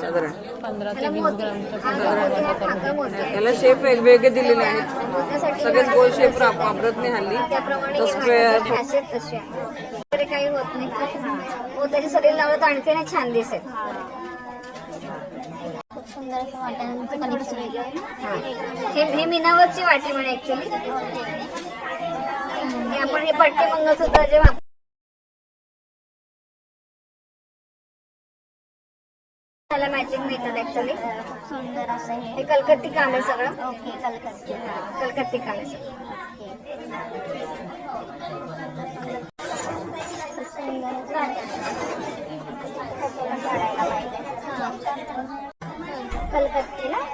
साधारण 15 ते 20 ग्रामच्या याला शेप वेगवेगळे दिलेले आहेत. सगळेच गोल शेप वापरत नाही हल्ली. स्क्वेअर काही होत नाही. तरी शरीर लावलं तर आणखी छान दिसेल. खूप सुंदर असं वाट्यांचं कलेक्शन आहे. हे मीनावरची वाटी म्हणे ऍक्च्युली. आपण हे पट्टी मंगळसूत्र जे त्याला मॅचिंग मिळतात ऍक्च्युली. सुंदर असं हे कलकत्ती काम आहे सगळं. ओके कलकत्ती. कलकत्ती काम आहे सगळं.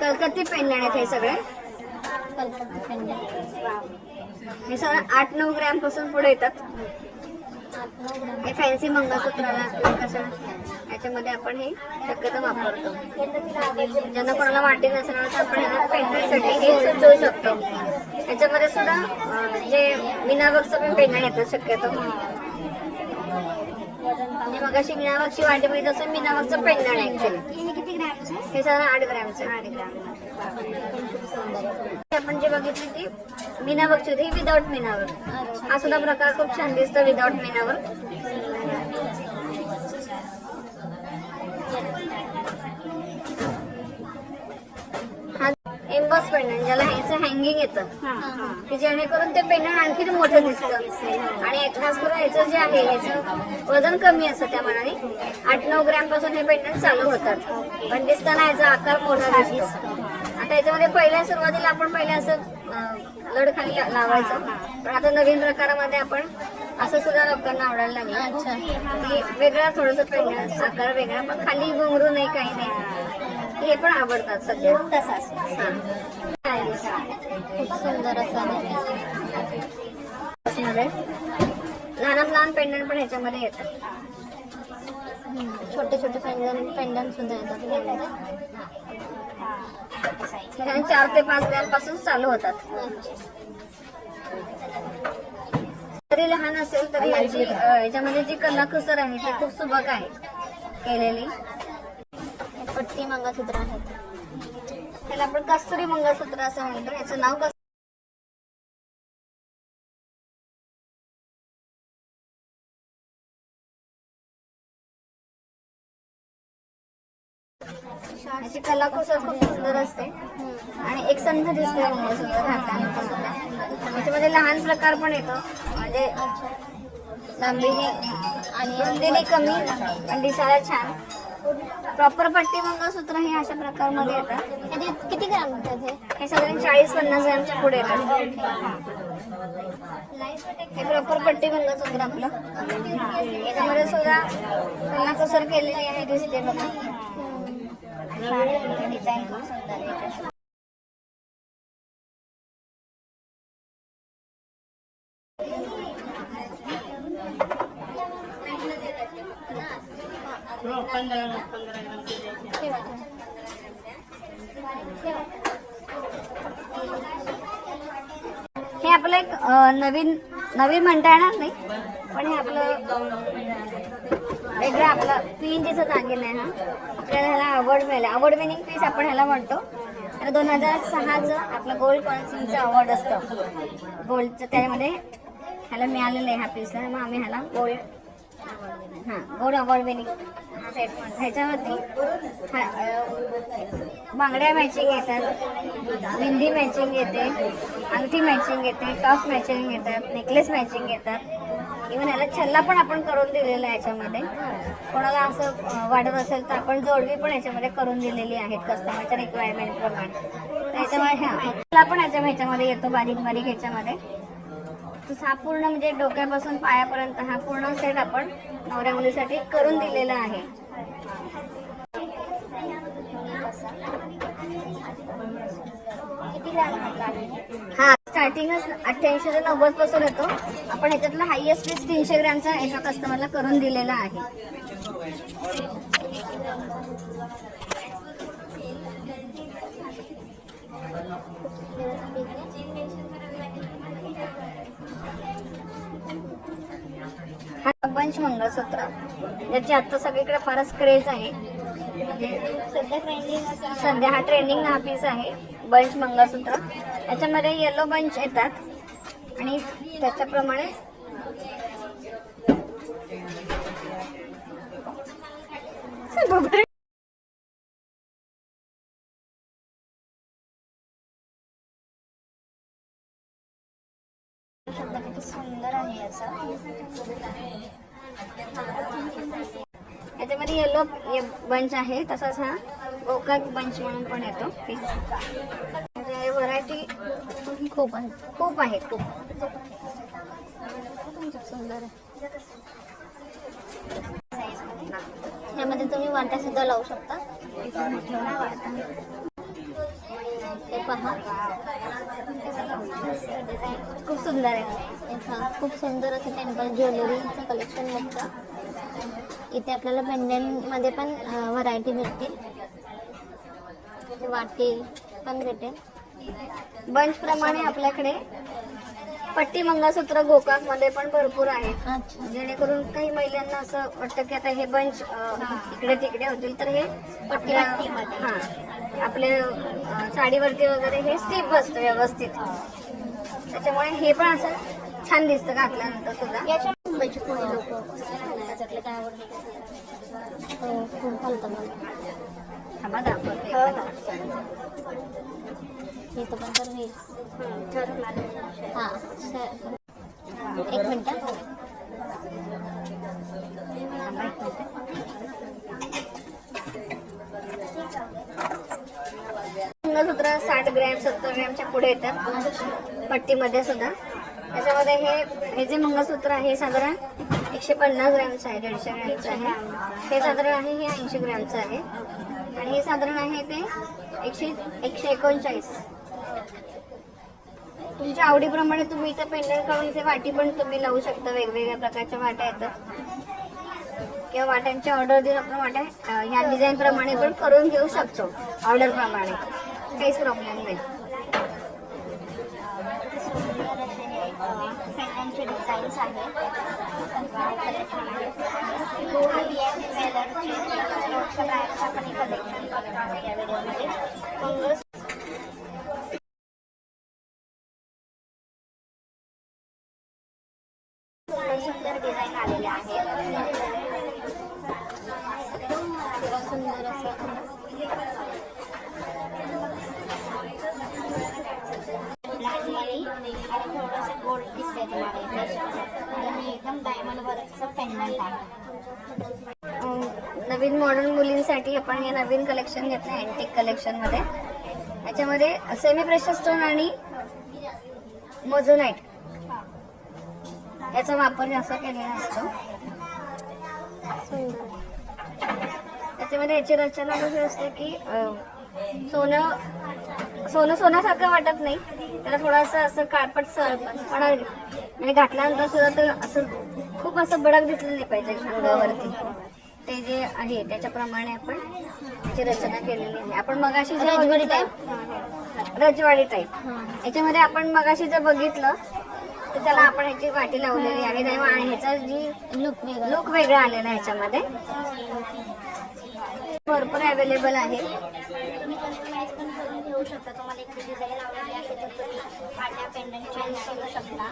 कलकत्ती पेंडण आहेत हे सगळे. कलकत्ती पेंडण हे सगळं 8-9 ग्रॅम पासून पुढे येतात. हे फॅन्सी मंगळसूत्राला कसं याच्यामध्ये आपण हे शक्यतो वापरतो. ज्यांना कोणाला वाटी नसणार तर आपण ह्याला पेंडणसाठी हे सुचवू शकतो. याच्यामध्ये सुद्धा जे मीनावर्कचं पण पेंडण येतं शक्यतो. मगाशी मीनावर्कची वाटी बघितली तसं मीनावर्कचं पेंडण आहे ऍक्च्युली. हे साधारण 8 ग्रॅमचं. आपण जे बघितली ती मीनावर्कची होती, ही विदाउट मीनावर्क. हा सुद्धा प्रकार खूप छान दिसतो विदाउट मीनावर्क. हा एम्बॉस पेंडंट ज्याला ह्याचं हँगिंग येतं की जेणेकरून ते पेंडंट आणखी मोठं दिसतं. आणि खास करून ह्याचं जे आहे ह्याचं वजन कमी असतं त्या मानाने. 8-9 ग्रॅम पासून हे पेंडंट चालू होतात. पण दिसताना ह्याचा आकार मोठा दिसतो. आता याच्यामध्ये पहिल्या सुरुवातीला आपण पहिले असं लड खाली लावायचं. पण आता नवीन प्रकारामध्ये आपण असं सुद्धा लोकांना आवडायला लागलं. वेगळा थोडंसं पेंडंट आकार वेगळा पण खाली घुंगरू नाही काही नाही. हे पण आवडतात सध्या. तसाच खूप सुंदर असं लहान पेंडंट पण ह्याच्यामध्ये येतात. छोटे छोटे पेंडंट सुद्धा येतात. 4 ते 5 ग्रॅम पासून चालू होतात. तरी लहान असेल तरी याच्यामध्ये जी कलाकुसर आहे ती खूप सुबक आहे केलेली. पट्टी मंगळसूत्र आहेत. त्याला आपण कस्तुरी मंगळसूत्र असं म्हणतो. याचं नाव याची कलाकुसर खूप सुंदर असते आणि एकसंध दिसते मंगळसूत्र घातल्यानंतर. त्याच्यामध्ये लहान प्रकार पण येतो म्हणजे लांबीने आणि रुंदीने कमी पण दिसायला छान. प्रॉपर पट्टी मंगळसूत्र हे अशा प्रकारमध्ये येतात. किती ग्राम होतात हे साधारण 40-50 ग्रॅमच्या पुढे येतात. हे प्रॉपर पट्टी मंगळसूत्र आपलं. याच्यामध्ये सुद्धा कलाकुसर केलेली आहे दिसते बघा. डिझाईन खूप सुंदर आहे. हे आपलं एक नवीन म्हणता येणार नाही पण हे आपलं वेगळं आपलं 3 इंचीचं दागिन आहे. हा आपल्याला ह्याला अवॉर्ड मिळाला. अवॉर्ड विनिंग पीस आपण ह्याला म्हणतो. तर 2006चं आपलं गोल्ड कॉन्सिलचं अवॉर्ड असतं गोल्डचं. त्याच्यामध्ये ह्याला मिळालेलं आहे ह्या पीसला. मग आम्ही ह्याला गोल्ड अवॉर्ड विनिंग सेट म्हणतो. ह्याच्यावरती बांगड्या मॅचिंग येतात, बिंदी मॅचिंग येते, अंगठी मॅचिंग येते, टॉप मॅचिंग येतात, नेकलेस मॅचिंग येतात. इव्हन याला छल्ला पण आपण करून दिलेला आहे याच्यामध्ये. कोणाला असं वाटत असेल तर आपण जोडवी पण याच्यामध्ये करून दिलेली आहेत कस्टमरच्या रिक्वायरमेंट प्रमाणे. त्याच्यामुळे छल्ला पण ह्याच्यामध्ये येतो बारीक बारीक ह्याच्यामध्ये. हा पूर्ण म्हणजे डोक्यापासून पायापर्यंत हा पूर्ण सेट आपण नवऱ्या मुलीसाठी करून दिलेला आहे. हा स्टार्टिंगच 88 ते 90 पासून येतो. आपण ह्याच्यातला हायएस्ट पीस 300 ग्रॅमचा एका कस्टमरला करून दिलेला आहे. हा बंच मंगळसूत्र ज्याची आता सगळीकडे फारच क्रेज आहे. सध्या हा ट्रेंडिंग हा पीस आहे बंच मंगळसूत्र. याच्यामध्ये येलो बंच येतात आणि त्याच्याप्रमाणे किती सुंदर आहे असं. याच्यामध्ये येलो बंच आहे, तसाच हा गोकाक बंच म्हणून पण येतो पीस. व्हरायटी खूप आहे. खूप आहे खूप. सुंदर आहे. यामध्ये तुम्ही वाट्या सुद्धा लावू शकता. हे पहा खूप सुंदर आहे. खूप सुंदर असं टेम्पल ज्वेलरीचं कलेक्शन मिळतं. इथे आपल्याला पेंडेंट मध्ये पण व्हरायटी भेटतील. वाटी पण भेटेल. बंच प्रमाणे आपल्याकडे पट्टी मंगळसूत्र गोकाक मध्ये पण भरपूर आहे. अच्छा. जेणेकरून काही महिलांना असं वाटतं की आता हे बंच इकडे तिकडे होतील, तर हे आपल्या आपल्या साडीवरती वगैरे हे स्टिप बसतं व्यवस्थित. त्याच्यामुळे हे पण असं छान दिसतं घातल्यानंतर सुद्धा. याच्या मुंबईची कोणी लोक त्याच्यातले काय आवडतं खूप घालतं मला. थांबा दाखवते. इथं पण तर मी हां एक मिनटं. मंगळसूत्र 60 ग्रॅम 70 ग्रॅमच्या पुढे येतात पट्टीमध्ये सुद्धा. त्याच्यामध्ये हे जे मंगळसूत्र आहे साधारण 150 ग्रॅमचं आहे, 150 ग्रॅमचं आहे. हे साधारण आहे हे 80 ग्रॅमचं आहे आणि हे साधारण आहे ते 139. तुमच्या आवडीप्रमाणे तुम्ही इथं पेंडंट काढून इथे वाटी पण तुम्ही लावू शकता. वेगवेगळ्या प्रकारच्या वाट्या येतात किंवा वाट्यांची ऑर्डर देऊन आपण वाट्या ह्या डिझाईन प्रमाणे पण करून घेऊ शकतो. ऑर्डर प्रमाणे काहीच प्रॉब्लेम नाही. पेंडंटचे डिझाईन्स आहेत. सुंदर डिझाईन आलेले आहेत. सुंदर असं आणि थोडंसं गोल्ड दिसतंय तुम्हाला इथे आणि एकदम डायमंड वर्कचं पेंडंट आहे. नवीन मॉडर्न मुलींसाठी आपण हे नवीन कलेक्शन घेतलं अँटिक कलेक्शन मध्ये. याच्यामध्ये सेमी प्रेशर स्टोन आणि मोझोनाइट याचा वापर जास्त केलेला असतो. त्याच्यामध्ये याची रचना कशी असते की सोन्यासारखं वाटत नाही, त्याला थोडंसं असं काळपट पण आणि घातल्यानंतर सुद्धा तर असं खूप असं बडक दिसलं नाही पाहिजे अंगावरती. ते जे आहे त्याच्याप्रमाणे आपण त्याची रचना केलेली आहे. आपण मगाशी जे रजवाडी टाईप याच्यामध्ये आपण मगाशी जर बघितलं तर त्याला आपण ह्याची वाटी लावलेली आहे आणि ह्याचा जी लुक वेगळा आलेला आहे. ह्याच्यामध्ये भरपूर अवेलेबल आहे. घेऊ शकता. तुम्हाला एक डिझाईन आवडली असेल तर तुम्ही पाट्या पेंडंट चेंज करू शकता.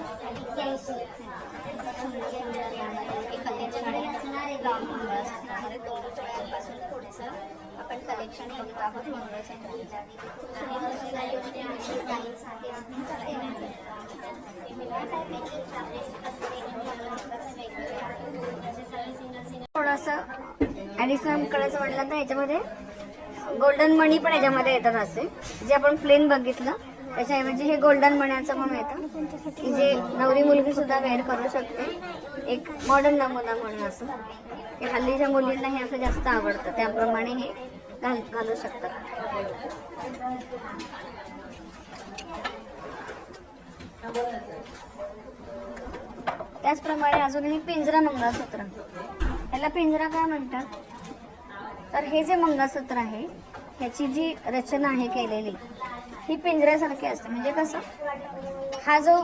थोडंसं आपण कलेक्शन बघत आहोत थोडंसं ऍडिशनल करायचं म्हटलं तर याच्यामध्ये गोल्डन मणी पण याच्यामध्ये येतात. असे जे आपण प्लेन बघितलं त्याच्याऐवजी हे गोल्डन मण्याचं पण येतं की जे नवरी मुलगी सुद्धा वेअर करू शकते. एक मॉडर्न नमुना म्हणून असं की हल्लीच्या मुलींना हे असं जास्त आवडतं, त्याप्रमाणे हे घालू शकतात. त्याचप्रमाणे अजूनही पिंजरा मंगळसूत्र, याला पिंजरा काय म्हणतात तर हे जे मंगळसूत्र आहे ह्याची जी रचना आहे केलेली ही पिंजऱ्यासारखी असते. म्हणजे कसं हा जो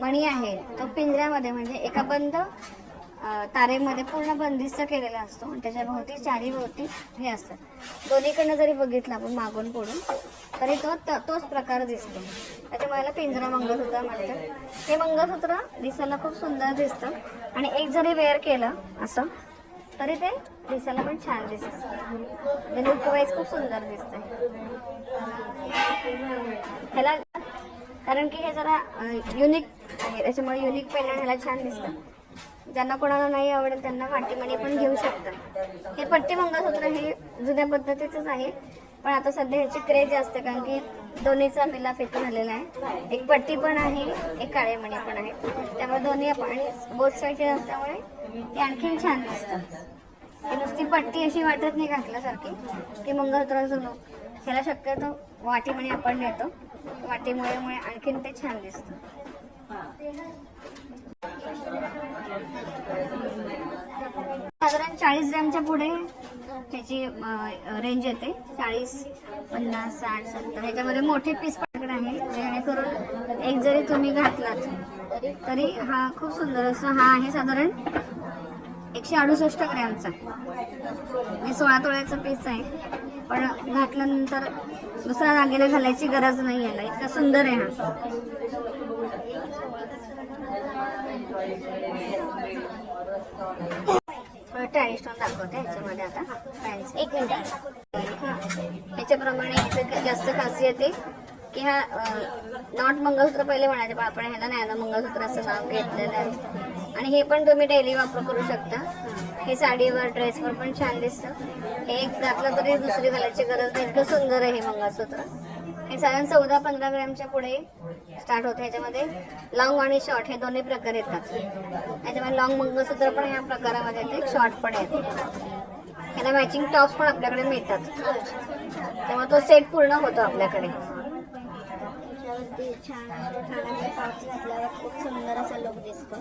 मणी आहे तो पिंजऱ्यामध्ये म्हणजे एका बंद तारेमध्ये पूर्ण बंदिस्त केलेला असतो आणि त्याच्या भोवती चारी भोवती हे असतात. दोन्हीकडनं जरी बघितलं आपण मागून पुढून तरी तोच प्रकार दिसतो. त्याच्यामुळे याला पिंजरा मंगळसूत्र म्हणतात. हे मंगळसूत्र दिसायला खूप सुंदर दिसतं आणि एक जरी वेअर केलं असं तरी ते दिसायला पण छान दिसतं. लुक वाईज खूप सुंदर दिसतं. ह्याला कारण की हे जरा युनिक आहे त्याच्यामुळे युनिक पेंडंट ह्याला छान दिसतं. ज्यांना कोणाला नाही आवडेल त्यांना वाटीमणी पण घेऊ शकतात. हे पट्टी मंगळसूत्र हे जुन्या पद्धतीचंच आहे पण आता सध्या ह्याची क्रेज जास्त कारण की दोन्हीचा मिलाप इथं झालेला आहे. एक पट्टी पण आहे एक काळे मणी पण आहे त्यामुळे दोन्ही आपण आणि बोथ साईडचे असल्यामुळे ते आणखीन छान दिसतं. ही नुसती पट्टी अशी वाटत नाही घातल्यासारखी की मंगळसूत्राचं लूक. ह्याला शक्यतो वाटीमणी आपण देतो. वाटीमुळे आणखीन ते छान दिसतं. साधारण 40 ग्रॅमच्या पुढे त्याची रेंज येते. 40, 50, 60, 70 ह्याच्यामध्ये मोठे पीस पकडे आहे जेणेकरून एक जरी तुम्ही घातलात तरी हा खूप सुंदर असा हा आहे. साधारण 168 ग्रॅमचा 16 तोळ्याचा पीस आहे पण घातल्यानंतर दुसरा दागिना घालायची गरज नाही याला. इतका सुंदर आहे हा. ट्रॅडिशनल दाखवते ह्याच्यामध्ये आता फॅन्सी. एक मिनिट. ह्याच्याप्रमाणे ह्याचं जास्त खासियत आहे की हा नॉट मंगळसूत्र पहिले म्हणायचे पण आपण ह्याला नॅनो मंगळसूत्र असं नाव घेतलेलं आहे. आणि हे पण तुम्ही डेली वापर करू शकता. हे साडीवर ड्रेसवर पण छान दिसतं. हे एक घातलं तरी दुसरी घालायची गरज नाही. इतकं सुंदर आहे हे मंगळसूत्र. हे साधारण 14-15 ग्रॅमच्या पुढे स्टार्ट होतं. ह्याच्यामध्ये लॉंग आणि शॉर्ट हे दोन्ही प्रकार येतात. ह्याच्यामध्ये लॉंग मंगळसूत्र पण ह्या प्रकारामध्ये येते शॉर्ट पण येते. ह्याला मॅचिंग टॉप्स पण आपल्याकडे मिळतात त्यामुळे तो सेट पूर्ण होतो आपल्याकडे. छान छान खूप सुंदर असा लुक दिसतो.